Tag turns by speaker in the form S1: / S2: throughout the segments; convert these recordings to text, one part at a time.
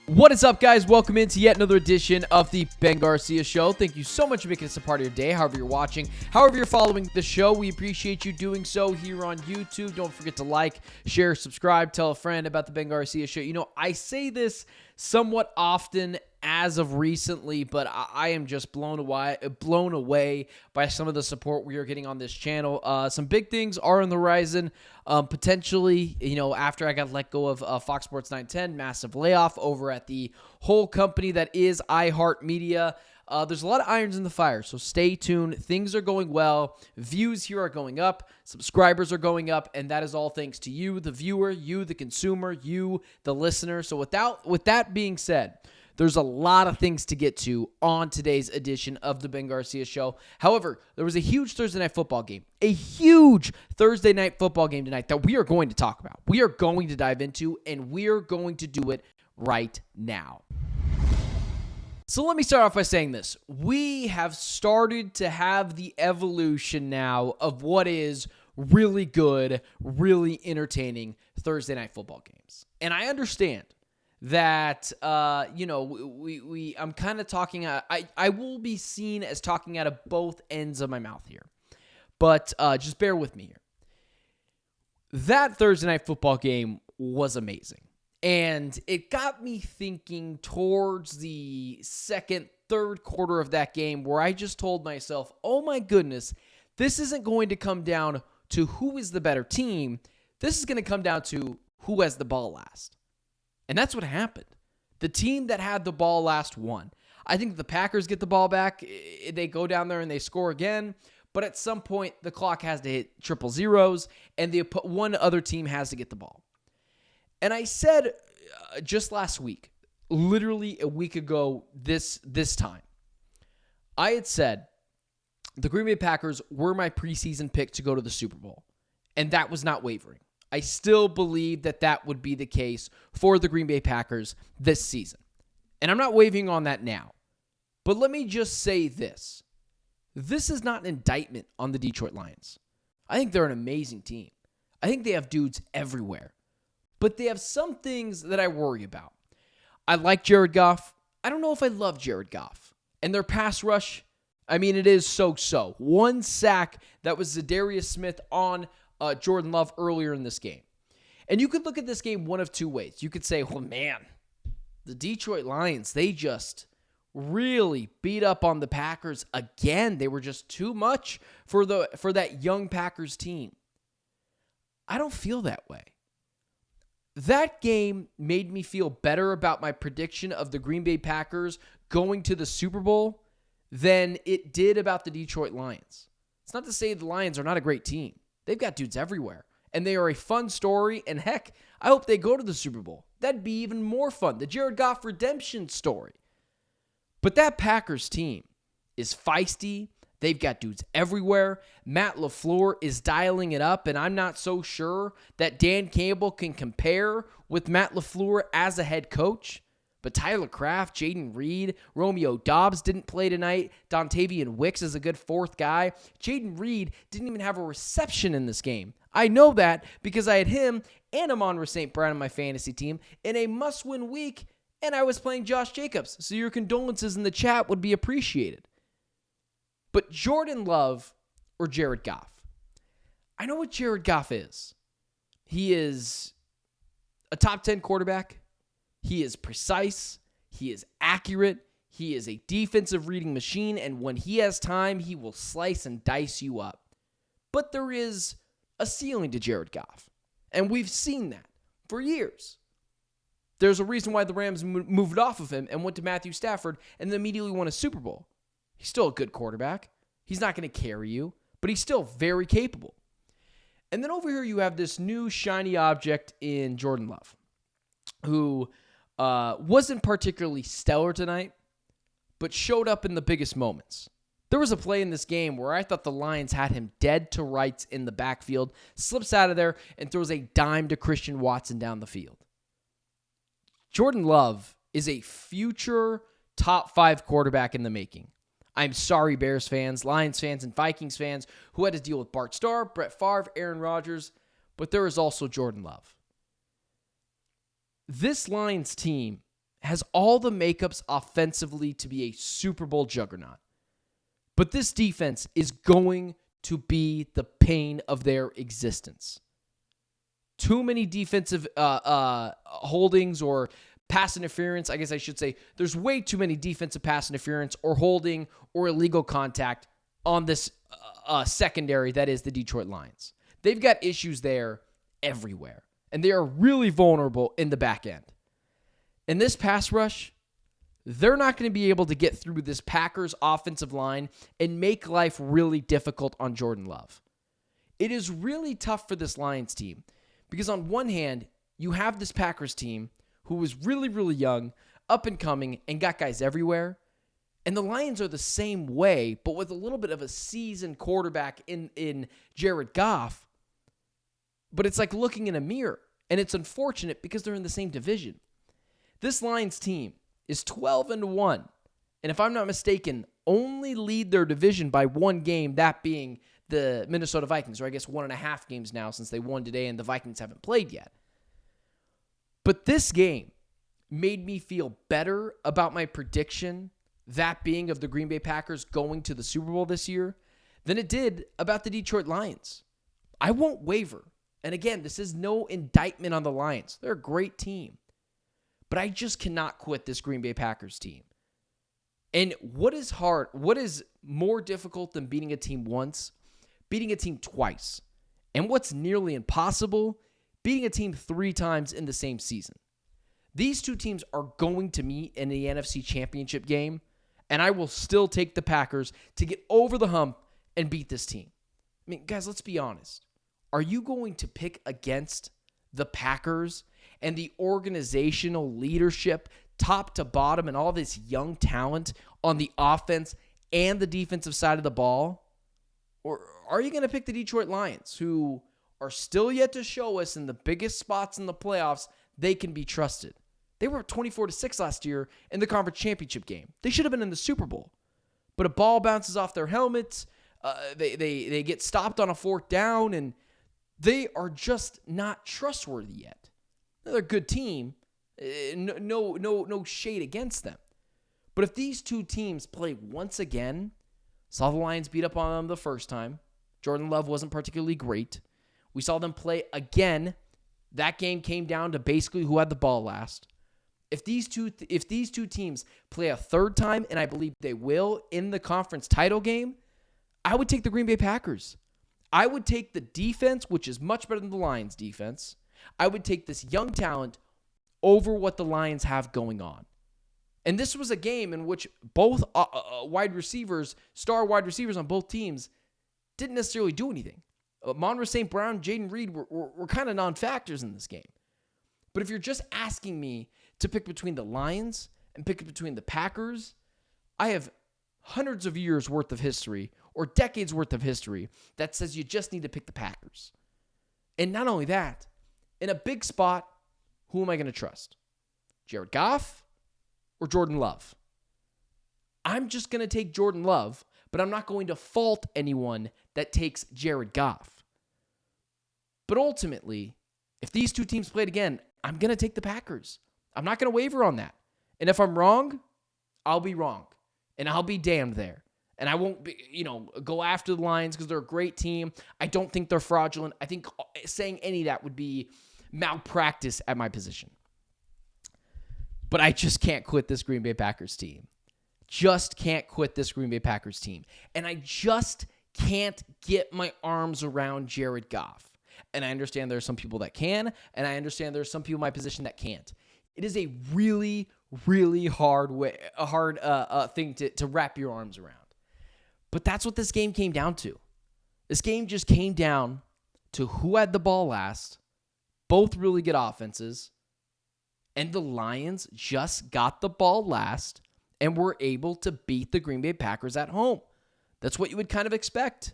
S1: What is up, guys? Welcome into yet another edition of the Ben Garcia Show. Thank you so much for making us a part of your day, however you're watching, however you're following the show. We appreciate you doing so here on YouTube. Don't forget to like, share, subscribe, tell a friend about the Ben Garcia Show. You know, I say this somewhat often as of recently, but I am just blown away by some of the support we are getting on this channel. Some big things are on the horizon. Potentially, you know, after I got let go of Fox Sports 910, massive layoff over at the whole company that is iHeartMedia. There's a lot of irons in the fire, so stay tuned. Things are going well. Views here are going up. Subscribers are going up, and that is all thanks to you, the viewer, you, the consumer, you, the listener. So with that being said, there's a lot of things to get to on today's edition of the Ben Garcia Show. However, there was a huge Thursday night football game. A huge Thursday night football game tonight that we are going to talk about. We are going to dive into, and we are going to do it right now. So let me start off by saying this. We have started to have the evolution now of what is really good, really entertaining Thursday night football games. And I understand that, I'm kind of talking, I will be seen as talking out of both ends of my mouth here. But just bear with me here. That Thursday night football game was amazing. And it got me thinking towards the second, third quarter of that game where I just told myself, oh my goodness, this isn't going to come down to who is the better team. This is going to come down to who has the ball last. And that's what happened. The team that had the ball last won. I think the Packers get the ball back. They go down there and they score again. But at some point, the clock has to hit triple zeros, and one other team has to get the ball. And I said just last week, literally a week ago this time, I had said the Green Bay Packers were my preseason pick to go to the Super Bowl. And that was not wavering. I still believe that would be the case for the Green Bay Packers this season. And I'm not wavering on that now. But let me just say this. This is not an indictment on the Detroit Lions. I think they're an amazing team. I think they have dudes everywhere. But they have some things that I worry about. I like Jared Goff. I don't know if I love Jared Goff. And their pass rush, I mean, it is so-so. One sack that was Zadarius Smith on Jordan Love earlier in this game. And you could look at this game one of two ways. You could say, well, man, the Detroit Lions, they just really beat up on the Packers again. They were just too much for that young Packers team. I don't feel that way. That game made me feel better about my prediction of the Green Bay Packers going to the Super Bowl than it did about the Detroit Lions. It's not to say the Lions are not a great team. They've got dudes everywhere, and they are a fun story, and heck, I hope they go to the Super Bowl. That'd be even more fun, the Jared Goff redemption story. But that Packers team is feisty. They've got dudes everywhere. Matt LaFleur is dialing it up, and I'm not so sure that Dan Campbell can compare with Matt LaFleur as a head coach. But Tyler Kraft, Jaden Reed, Romeo Doubs didn't play tonight. Dontavian Wicks is a good fourth guy. Jaden Reed didn't even have a reception in this game. I know that because I had him and Amon-Ra St. Brown on my fantasy team in a must-win week, and I was playing Josh Jacobs. So your condolences in the chat would be appreciated. But Jordan Love or Jared Goff. I know what Jared Goff is. He is a top 10 quarterback. He is precise. He is accurate. He is a defensive reading machine. And when he has time, he will slice and dice you up. But there is a ceiling to Jared Goff. And we've seen that for years. There's a reason why the Rams moved off of him and went to Matthew Stafford and then immediately won a Super Bowl. He's still a good quarterback. He's not going to carry you, but he's still very capable. And then over here you have this new shiny object in Jordan Love, who wasn't particularly stellar tonight, but showed up in the biggest moments. There was a play in this game where I thought the Lions had him dead to rights in the backfield, slips out of there, and throws a dime to Christian Watson down the field. Jordan Love is a future top 5 quarterback in the making. I'm sorry, Bears fans, Lions fans, and Vikings fans who had to deal with Bart Starr, Brett Favre, Aaron Rodgers, but there is also Jordan Love. This Lions team has all the makeups offensively to be a Super Bowl juggernaut. But this defense is going to be the pain of their existence. Too many defensive holdings or pass interference. I guess I should say there's way too many defensive pass interference or holding or illegal contact on this secondary that is the Detroit Lions. They've got issues there everywhere, and they are really vulnerable in the back end. In this pass rush, they're not going to be able to get through this Packers offensive line and make life really difficult on Jordan Love. It is really tough for this Lions team because on one hand, you have this Packers team who was really, really young, up and coming, and got guys everywhere. And the Lions are the same way, but with a little bit of a seasoned quarterback in Jared Goff. But it's like looking in a mirror, and it's unfortunate because they're in the same division. This Lions team is 12-1, and if I'm not mistaken, only lead their division by one game, that being the Minnesota Vikings, or I guess 1.5 games now since they won today and the Vikings haven't played yet. But this game made me feel better about my prediction, that being of the Green Bay Packers going to the Super Bowl this year, than it did about the Detroit Lions. I won't waver. And again, this is no indictment on the Lions. They're a great team. But I just cannot quit this Green Bay Packers team. And what is hard, what is more difficult than beating a team once? Beating a team twice. And what's nearly impossible? Beating a team 3 times in the same season. These two teams are going to meet in the NFC Championship game, and I will still take the Packers to get over the hump and beat this team. I mean, guys, let's be honest. Are you going to pick against the Packers and the organizational leadership, top to bottom, and all this young talent on the offense and the defensive side of the ball? Or are you going to pick the Detroit Lions, who are still yet to show us in the biggest spots in the playoffs they can be trusted? They were 24-6 last year in the conference championship game. They should have been in the Super Bowl. But a ball bounces off their helmets. They get stopped on a 4th down, and they are just not trustworthy yet. They're a good team. No shade against them. But if these two teams play once again, saw the Lions beat up on them the first time. Jordan Love wasn't particularly great. We saw them play again. That game came down to basically who had the ball last. If these two teams play a third time, and I believe they will in the conference title game, I would take the Green Bay Packers. I would take the defense, which is much better than the Lions' defense. I would take this young talent over what the Lions have going on. And this was a game in which both wide receivers, star wide receivers on both teams, didn't necessarily do anything. Monroe St. Brown, Jaden Reed were kind of non-factors in this game. But if you're just asking me to pick between the Lions and pick between the Packers, I have hundreds of years worth of history or decades worth of history that says you just need to pick the Packers. And not only that, in a big spot, who am I going to trust? Jared Goff or Jordan Love? I'm just going to take Jordan Love, but I'm not going to fault anyone that takes Jared Goff. But ultimately, if these two teams played again, I'm going to take the Packers. I'm not going to waver on that. And if I'm wrong, I'll be wrong. And I'll be damned there. And I won't be, go after the Lions because they're a great team. I don't think they're fraudulent. I think saying any of that would be malpractice at my position. But I just can't quit this Green Bay Packers team. Just can't quit this Green Bay Packers team. And I just can't get my arms around Jared Goff. And I understand there are some people that can, and I understand there are some people in my position that can't. It is a really, really hard thing to wrap your arms around. But that's what this game came down to. This game just came down to who had the ball last, both really good offenses, and the Lions just got the ball last and were able to beat the Green Bay Packers at home. That's what you would kind of expect.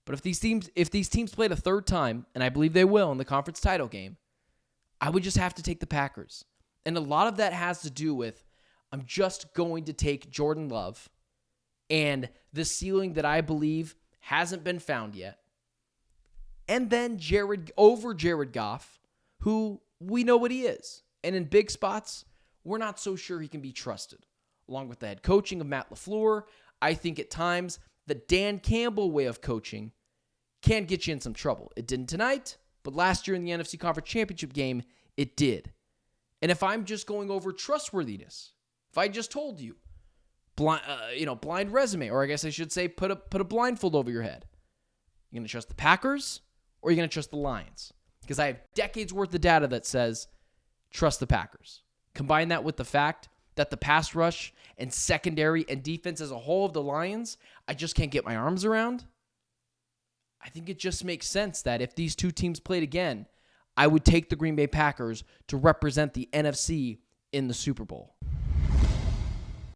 S1: But if these teams played a third time, and I believe they will in the conference title game, I would just have to take the Packers. And a lot of that has to do with I'm just going to take Jordan Love and the ceiling that I believe hasn't been found yet. And then Jared Goff, who we know what he is. And in big spots, we're not so sure he can be trusted. Along with the head coaching of Matt LaFleur, I think at times the Dan Campbell way of coaching can get you in some trouble. It didn't tonight, but last year in the NFC Conference Championship game, it did. And if I'm just going over trustworthiness, if I just told you, blind resume, or I guess I should say put a blindfold over your head, you going to trust the Packers or are you going to trust the Lions? Because I have decades worth of data that says trust the Packers. Combine that with the fact that the pass rush and secondary and defense as a whole of the Lions, I just can't get my arms around. I think it just makes sense that if these two teams played again, I would take the Green Bay Packers to represent the NFC in the Super Bowl.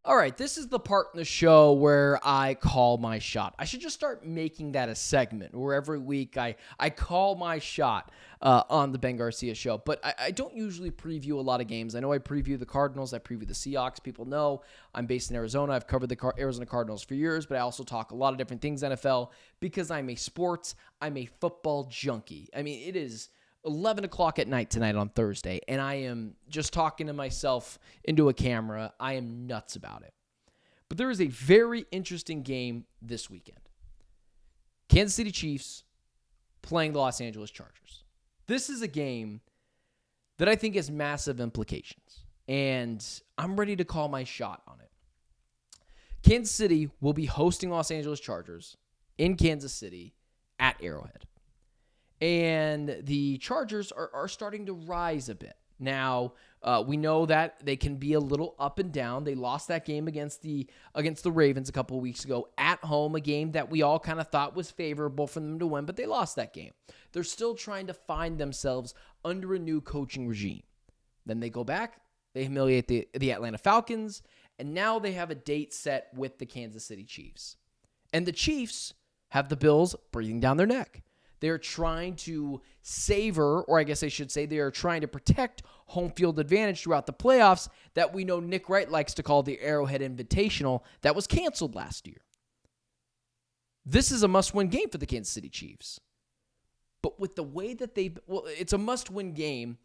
S1: All right, this is the part in the show where I call my shot. I should just start making that a segment where every week I call my shot on the Ben Garcia show. But I don't usually preview a lot of games. I know I preview the Cardinals. I preview the Seahawks. People know I'm based in Arizona. I've covered the Arizona Cardinals for years, but I also talk a lot of different things NFL because I'm a football junkie. I mean, it is 11 o'clock at night tonight on Thursday, and I am just talking to myself into a camera. I am nuts about it. But there is a very interesting game this weekend. Kansas City Chiefs playing the Los Angeles Chargers. This is a game that I think has massive implications, and I'm ready to call my shot on it. Kansas City will be hosting Los Angeles Chargers in Kansas City at Arrowhead. And the Chargers are starting to rise a bit. Now, we know that they can be a little up and down. They lost that game against the Ravens a couple of weeks ago at home, a game that we all kind of thought was favorable for them to win, but they lost that game. They're still trying to find themselves under a new coaching regime. Then they go back, they humiliate the Atlanta Falcons, and now they have a date set with the Kansas City Chiefs. And the Chiefs have the Bills breathing down their neck. They're trying to savor, or I guess I should say they are trying to protect home field advantage throughout the playoffs that we know Nick Wright likes to call the Arrowhead Invitational that was canceled last year. This is a must-win game for the Kansas City Chiefs. But with the way that it's a must-win game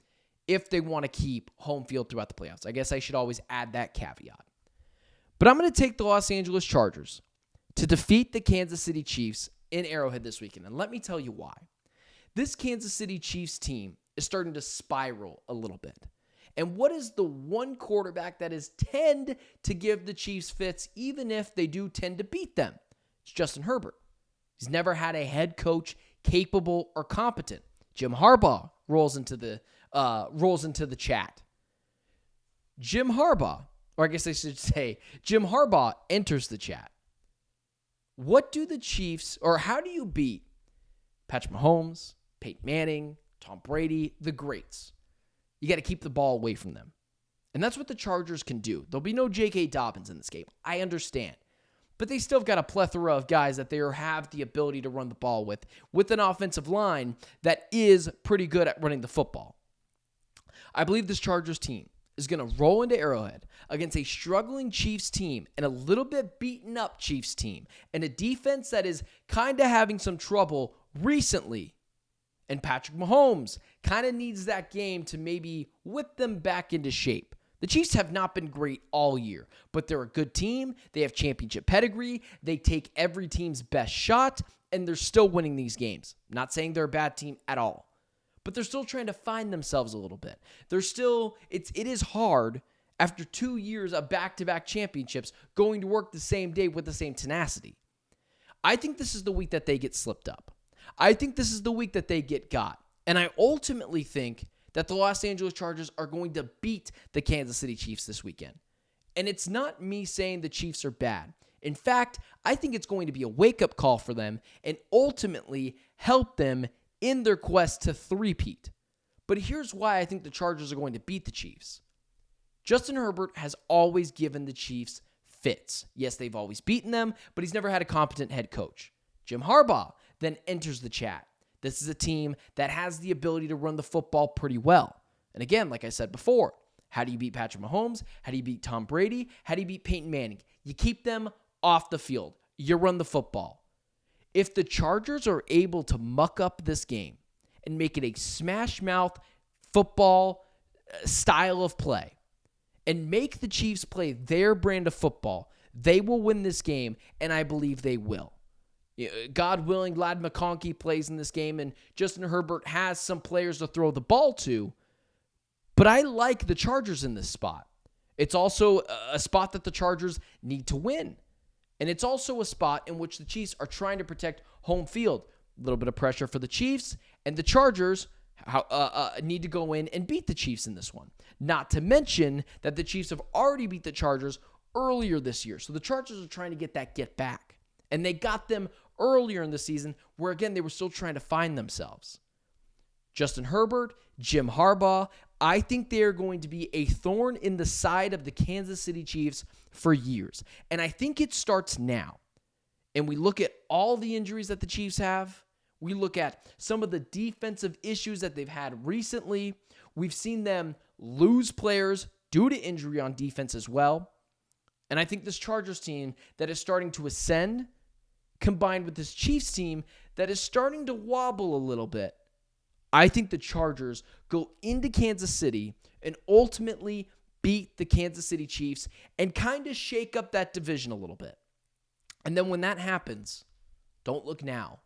S1: if they want to keep home field throughout the playoffs. I guess I should always add that caveat. But I'm going to take the Los Angeles Chargers to defeat the Kansas City Chiefs in Arrowhead this weekend. And let me tell you why. This Kansas City Chiefs team is starting to spiral a little bit. And what is the one quarterback that is tend to give the Chiefs fits, even if they do tend to beat them? It's Justin Herbert. He's never had a head coach capable or competent. Jim Harbaugh rolls into the chat. Jim Harbaugh, or I guess I should say, Jim Harbaugh enters the chat. What do the Chiefs, or how do you beat Patrick Mahomes, Peyton Manning, Tom Brady, the greats? You got to keep the ball away from them. And that's what the Chargers can do. There'll be no J.K. Dobbins in this game. I understand. But they still have got a plethora of guys that they have the ability to run the ball with an offensive line that is pretty good at running the football. I believe this Chargers team is going to roll into Arrowhead against a struggling Chiefs team and a little bit beaten up Chiefs team and a defense that is kind of having some trouble recently. And Patrick Mahomes kind of needs that game to maybe whip them back into shape. The Chiefs have not been great all year, but they're a good team. They have championship pedigree. They take every team's best shot, and they're still winning these games. Not saying they're a bad team at all. But they're still trying to find themselves a little bit. It is hard after 2 years of back-to-back championships going to work the same day with the same tenacity. I think this is the week that they get slipped up. I think this is the week that they get got. And I ultimately think that the Los Angeles Chargers are going to beat the Kansas City Chiefs this weekend. And it's not me saying the Chiefs are bad. In fact, I think it's going to be a wake-up call for them and ultimately help them in their quest to three-peat. But here's why I think the Chargers are going to beat the Chiefs. Justin Herbert has always given the Chiefs fits. Yes, they've always beaten them, but he's never had a competent head coach. Jim Harbaugh then enters the chat. This is a team that has the ability to run the football pretty well. And again, like I said before, how do you beat Patrick Mahomes? How do you beat Tom Brady? How do you beat Peyton Manning? You keep them off the field. You run the football. If the Chargers are able to muck up this game and make it a smash-mouth football style of play, and make the Chiefs play their brand of football, they will win this game, and I believe they will. God willing, Ladd McConkey plays in this game, and Justin Herbert has some players to throw the ball to, but I like the Chargers in this spot. It's also a spot that the Chargers need to win, and it's also a spot in which the Chiefs are trying to protect home field. A little bit of pressure for the Chiefs, and the Chargers need to go in and beat the Chiefs in this one. Not to mention that the Chiefs have already beat the Chargers earlier this year. So the Chargers are trying to get that get back. And they got them earlier in the season where, again, they were still trying to find themselves. Justin Herbert, Jim Harbaugh, I think they are going to be a thorn in the side of the Kansas City Chiefs for years. And I think it starts now. And we look at all the injuries that the Chiefs have. We look at some of the defensive issues that they've had recently. We've seen them lose players due to injury on defense as well. And I think this Chargers team that is starting to ascend, combined with this Chiefs team that is starting to wobble a little bit, I think the Chargers go into Kansas City and ultimately beat the Kansas City Chiefs and kind of shake up that division a little bit. And then when that happens, don't look now.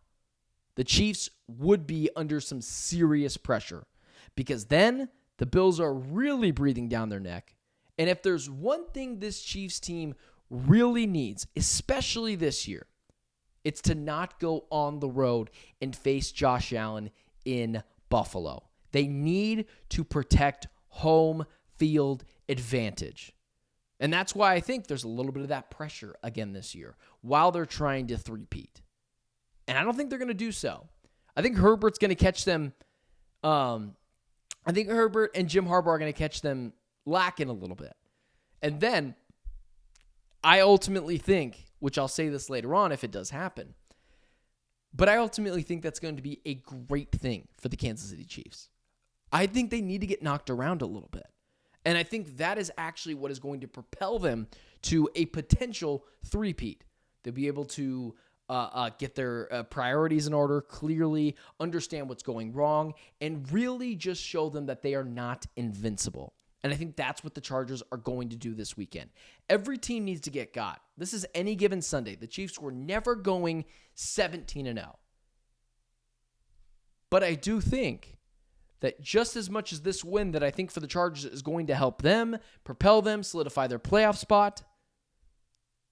S1: The Chiefs would be under some serious pressure because then the Bills are really breathing down their neck. And if there's one thing this Chiefs team really needs, especially this year, it's to not go on the road and face Josh Allen in Buffalo. They need to protect home field advantage. And that's why I think there's a little bit of that pressure again this year while they're trying to three-peat. And I don't think they're going to do so. I think Herbert's going to catch them. I think Herbert and Jim Harbaugh are going to catch them lacking a little bit. And then I ultimately think, which I'll say this later on if it does happen, but I ultimately think that's going to be a great thing for the Kansas City Chiefs. I think they need to get knocked around a little bit. And I think that is actually what is going to propel them to a potential three-peat. They'll be able to get their priorities in order, clearly understand what's going wrong, and really just show them that they are not invincible. And I think that's what the Chargers are going to do this weekend. Every team needs to get got. This is any given Sunday. The Chiefs were never going 17-0. But I do think that just as much as this win that I think for the Chargers is going to help them, propel them, solidify their playoff spot,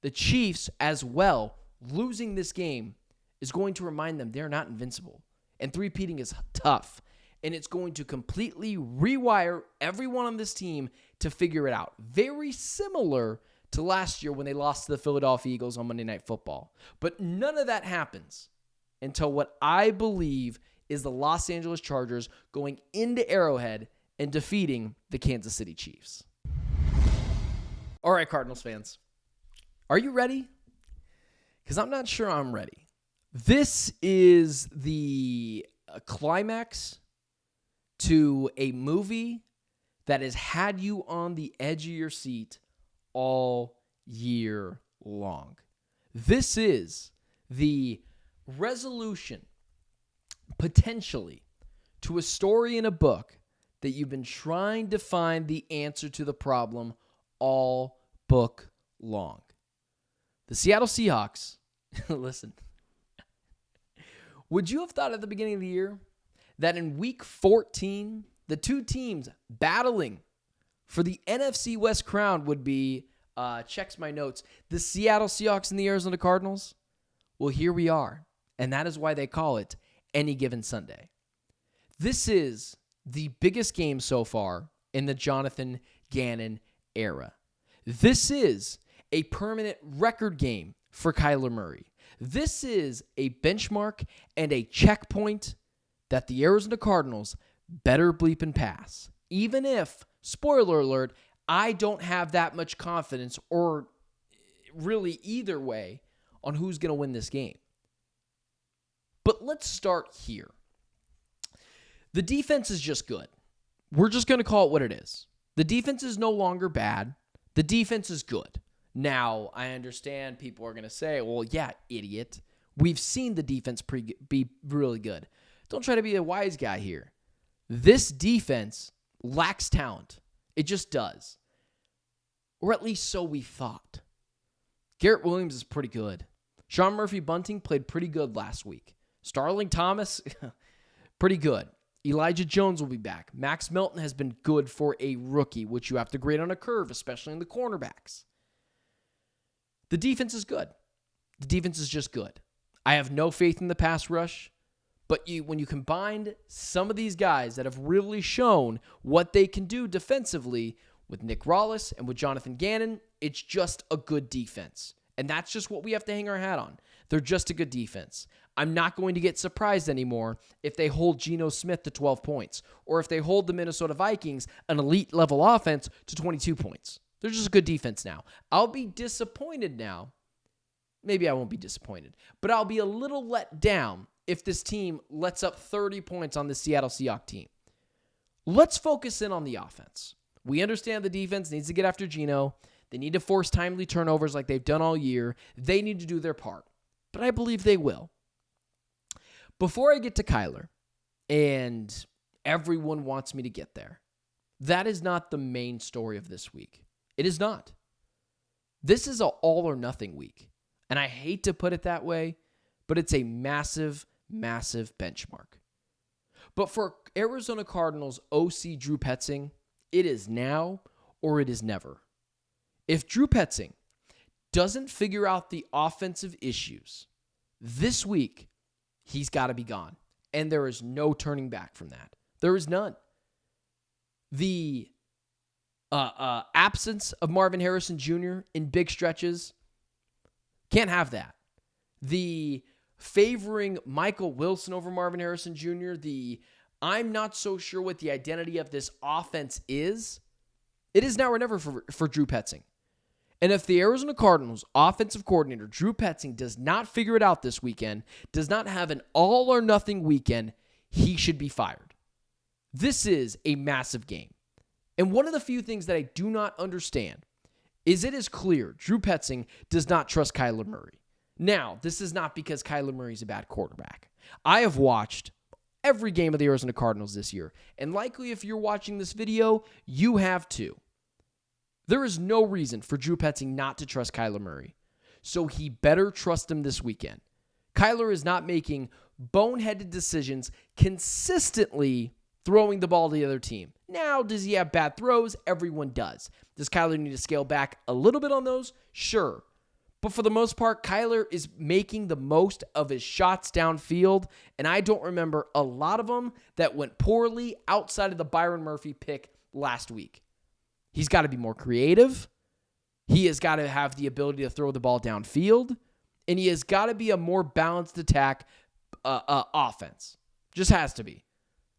S1: the Chiefs as well, losing this game is going to remind them they're not invincible. And three-peating is tough. And it's going to completely rewire everyone on this team to figure it out. Very similar to last year when they lost to the Philadelphia Eagles on Monday Night Football. But none of that happens until what I believe is the Los Angeles Chargers going into Arrowhead and defeating the Kansas City Chiefs. All right, Cardinals fans. Are you ready? Because I'm not sure I'm ready. This is the climax to a movie that has had you on the edge of your seat all year long. This is the resolution, potentially, to a story in a book that you've been trying to find the answer to the problem all book long. The Seattle Seahawks, listen, would you have thought at the beginning of the year that in week 14, the two teams battling for the NFC West crown would be, checks my notes, the Seattle Seahawks and the Arizona Cardinals? Well, here we are, and that is why they call it Any Given Sunday. This is the biggest game so far in the Jonathan Gannon era. This is a permanent record game for Kyler Murray. This is a benchmark and a checkpoint that the Arizona Cardinals better bleep and pass. Even if, spoiler alert, I don't have that much confidence or really either way on who's going to win this game. But let's start here. The defense is just good. We're just going to call it what it is. The defense is no longer bad. The defense is good. Now, I understand people are going to say, well, yeah, idiot. We've seen the defense be really good. Don't try to be a wise guy here. This defense lacks talent. It just does. Or at least so we thought. Garrett Williams is pretty good. Sean Murphy-Bunting played pretty good last week. Starling Thomas, pretty good. Elijah Jones will be back. Max Melton has been good for a rookie, which you have to grade on a curve, especially in the cornerbacks. The defense is good. The defense is just good. I have no faith in the pass rush, but when you combine some of these guys that have really shown what they can do defensively with Nick Rollis and with Jonathan Gannon, it's just a good defense. And that's just what we have to hang our hat on. They're just a good defense. I'm not going to get surprised anymore if they hold Geno Smith to 12 points or if they hold the Minnesota Vikings, an elite level offense, to 22 points. They're just a good defense now. I'll be disappointed now. Maybe I won't be disappointed, but I'll be a little let down if this team lets up 30 points on the Seattle Seahawks team. Let's focus in on the offense. We understand the defense needs to get after Geno. They need to force timely turnovers like they've done all year. They need to do their part, but I believe they will. Before I get to Kyler, and everyone wants me to get there, that is not the main story of this week. It is not. This is an all or nothing week, and I hate to put it that way, but it's a massive, massive benchmark. But for Arizona Cardinals OC Drew Petzing, it is now or it is never. If Drew Petzing doesn't figure out the offensive issues this week, he's got to be gone. And there is no turning back from that. There is none. The absence of Marvin Harrison Jr. in big stretches, can't have that. The favoring Michael Wilson over Marvin Harrison Jr., I'm not so sure what the identity of this offense is. It is now or never for Drew Petzing. And if the Arizona Cardinals offensive coordinator, Drew Petzing, does not figure it out this weekend, does not have an all-or-nothing weekend, he should be fired. This is a massive game. And one of the few things that I do not understand is it is clear Drew Petzing does not trust Kyler Murray. Now, this is not because Kyler Murray is a bad quarterback. I have watched every game of the Arizona Cardinals this year, and likely if you're watching this video, you have too. There is no reason for Drew Petzing not to trust Kyler Murray, so he better trust him this weekend. Kyler is not making boneheaded decisions consistently throwing the ball to the other team. Now, does he have bad throws? Everyone does. Does Kyler need to scale back a little bit on those? Sure. But for the most part, Kyler is making the most of his shots downfield, and I don't remember a lot of them that went poorly outside of the Byron Murphy pick last week. He's got to be more creative. He has got to have the ability to throw the ball downfield, and he has got to be a more balanced attack offense. Just has to be.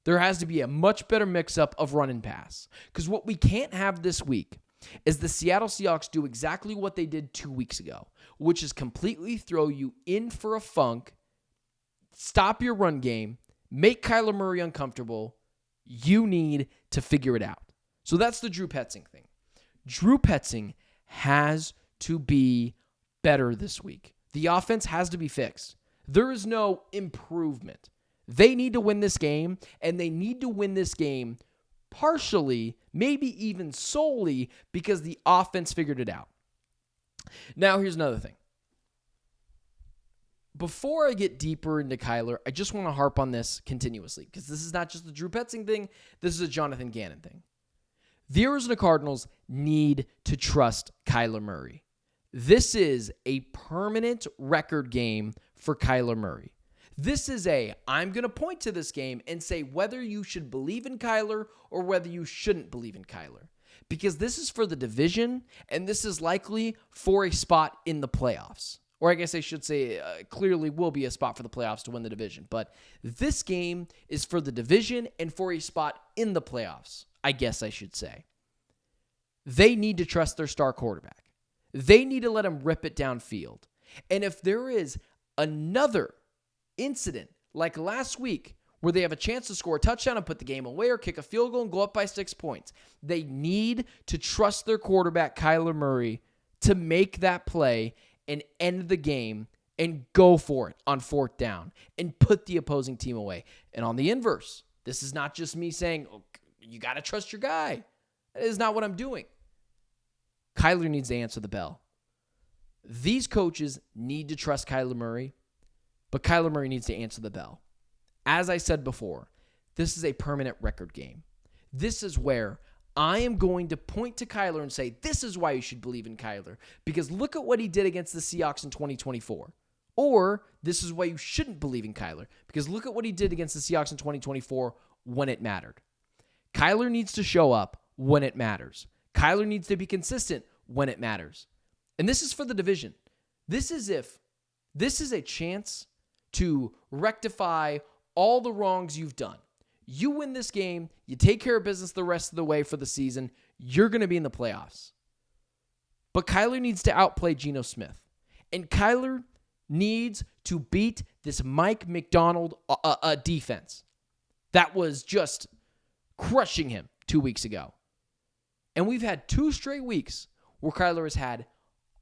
S1: There has to be a much better mix-up of run and pass. Because what we can't have this week is the Seattle Seahawks do exactly what they did 2 weeks ago, which is completely throw you in for a funk, stop your run game, make Kyler Murray uncomfortable. You need to figure it out. So that's the Drew Petzing thing. Drew Petzing has to be better this week. The offense has to be fixed. There is no improvement. They need to win this game, and they need to win this game partially, maybe even solely, because the offense figured it out. Now, here's another thing. Before I get deeper into Kyler, I just want to harp on this continuously, because this is not just the Drew Petzing thing, this is a Jonathan Gannon thing. The Arizona Cardinals need to trust Kyler Murray. This is a permanent record game for Kyler Murray. This is I'm going to point to this game and say whether you should believe in Kyler or whether you shouldn't believe in Kyler. Because this is for the division, and this is likely for a spot in the playoffs. Or I guess I should say clearly will be a spot for the playoffs to win the division. But this game is for the division and for a spot in the playoffs, I guess I should say. They need to trust their star quarterback. They need to let him rip it downfield. And if there is another incident like last week where they have a chance to score a touchdown and put the game away or kick a field goal and go up by 6 points, they need to trust their quarterback, Kyler Murray, to make that play and end the game and go for it on fourth down and put the opposing team away. And on the inverse, this is not just me saying, oh, you got to trust your guy. That is not what I'm doing. Kyler needs to answer the bell. These coaches need to trust Kyler Murray, but Kyler Murray needs to answer the bell. As I said before, this is a permanent record game. This is where I am going to point to Kyler and say, this is why you should believe in Kyler, because look at what he did against the Seahawks in 2024. Or this is why you shouldn't believe in Kyler, because look at what he did against the Seahawks in 2024 when it mattered. Kyler needs to show up when it matters. Kyler needs to be consistent when it matters. And this is for the division. This is a chance to rectify all the wrongs you've done. You win this game, you take care of business the rest of the way for the season, you're going to be in the playoffs. But Kyler needs to outplay Geno Smith. And Kyler needs to beat this Mike McDonald defense that was just crushing him 2 weeks ago. And we've had 2 straight weeks where Kyler has had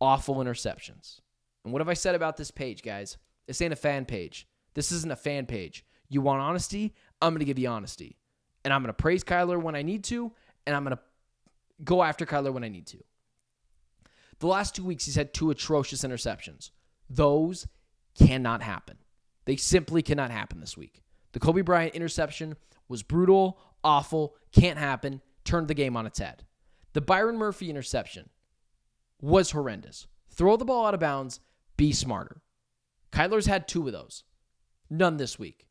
S1: awful interceptions. And what have I said about this page, guys? This ain't a fan page. This isn't a fan page. You want honesty? I'm going to give you honesty. And I'm going to praise Kyler when I need to, and I'm going to go after Kyler when I need to. The last 2 weeks, he's had 2 atrocious interceptions. Those cannot happen. They simply cannot happen this week. The Kobe Bryant interception was brutal, awful, can't happen, turned the game on its head. The Byron Murphy interception was horrendous. Throw the ball out of bounds, be smarter. Kyler's had 2 of those. None this week.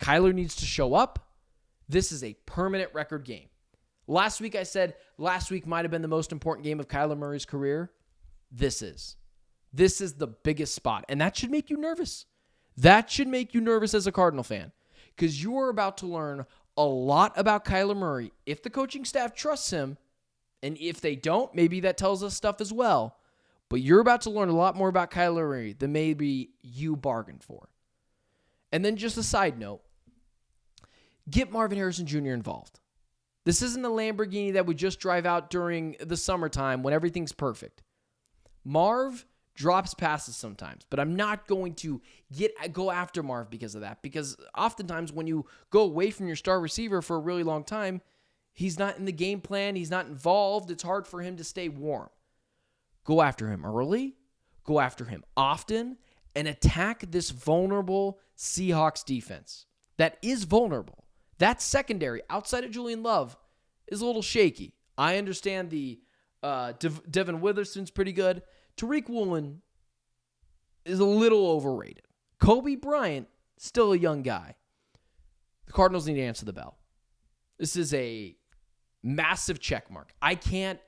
S1: Kyler needs to show up. This is a permanent record game. Last week I said last week might have been the most important game of Kyler Murray's career. This is the biggest spot, and that should make you nervous. That should make you nervous as a Cardinal fan, because you are about to learn a lot about Kyler Murray if the coaching staff trusts him, and if they don't, maybe that tells us stuff as well. But you're about to learn a lot more about Kyler Murray than maybe you bargained for. And then just a side note, get Marvin Harrison Jr. involved. This isn't a Lamborghini that we just drive out during the summertime when everything's perfect. Marv drops passes sometimes, but I'm not going to go after Marv because of that, because oftentimes when you go away from your star receiver for a really long time, he's not in the game plan, he's not involved, it's hard for him to stay warm. Go after him early, go after him often, and attack this vulnerable Seahawks defense that is vulnerable. That secondary, outside of Julian Love, is a little shaky. I understand the Devin Witherspoon's pretty good. Tariq Woolen is a little overrated. Kobe Bryant, still a young guy. The Cardinals need to answer the bell. This is a massive check mark. I can't,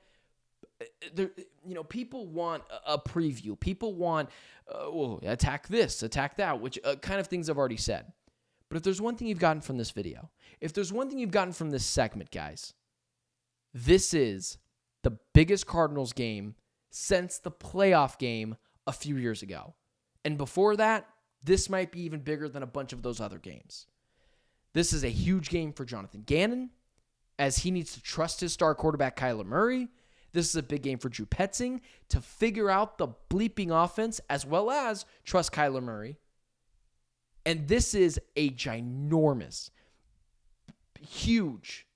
S1: people want a preview. People want, attack this, attack that, which kind of things I've already said. But if there's one thing you've gotten from this video, if there's one thing you've gotten from this segment, guys, this is the biggest Cardinals game since the playoff game a few years ago. And before that, this might be even bigger than a bunch of those other games. This is a huge game for Jonathan Gannon, as he needs to trust his star quarterback, Kyler Murray. This is a big game for Drew Petzing to figure out the bleeping offense as well as trust Kyler Murray. And this is a ginormous, huge,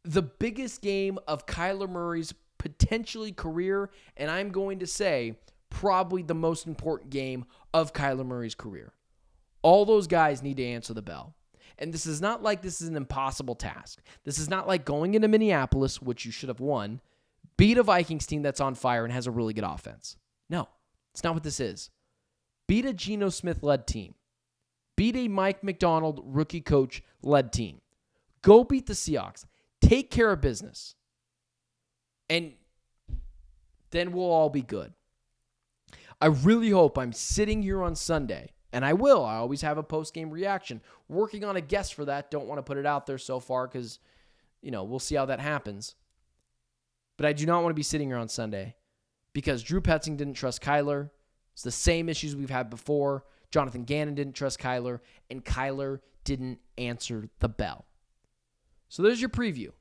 S1: the biggest game of Kyler Murray's potentially career, and I'm going to say probably the most important game of Kyler Murray's career. All those guys need to answer the bell. And this is not like this is an impossible task. This is not like going into Minneapolis, which you should have won, beat a Vikings team that's on fire and has a really good offense. No, it's not what this is. Beat a Geno Smith-led team. Beat a Mike McDonald rookie coach-led team. Go beat the Seahawks. Take care of business. And then we'll all be good. I really hope I'm sitting here on Sunday, and I will. I always have a post-game reaction. Working on a guest for that. Don't want to put it out there so far because, we'll see how that happens. But I do not want to be sitting here on Sunday because Drew Petzing didn't trust Kyler. It's the same issues we've had before. Jonathan Gannon didn't trust Kyler, and Kyler didn't answer the bell. So there's your preview.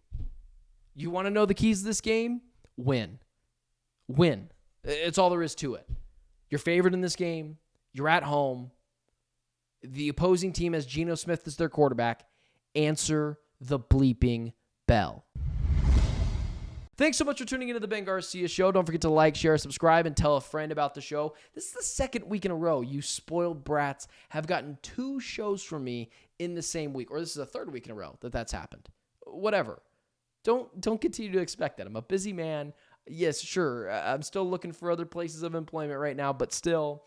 S1: You want to know the keys to this game? Win. Win. It's all there is to it. You're favored in this game. You're at home. The opposing team has Geno Smith as their quarterback. Answer the bleeping bell. Thanks so much for tuning into the Ben Garcia Show. Don't forget to like, share, subscribe, and tell a friend about the show. This is the second week in a row you spoiled brats have gotten 2 shows from me in the same week. Or this is the 3rd week in a row that's happened. Whatever. Don't continue to expect that. I'm a busy man. Yes, sure, I'm still looking for other places of employment right now, but still,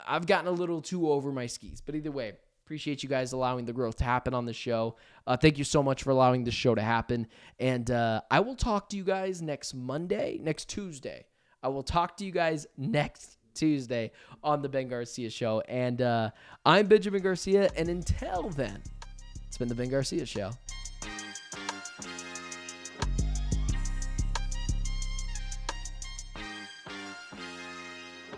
S1: I've gotten a little too over my skis. But either way, appreciate you guys allowing the growth to happen on the show. Thank you so much for allowing this show to happen. And I will talk to you guys next Tuesday. I will talk to you guys next Tuesday on the Ben Garcia Show. And I'm Benjamin Garcia. And until then, it's been the Ben Garcia Show.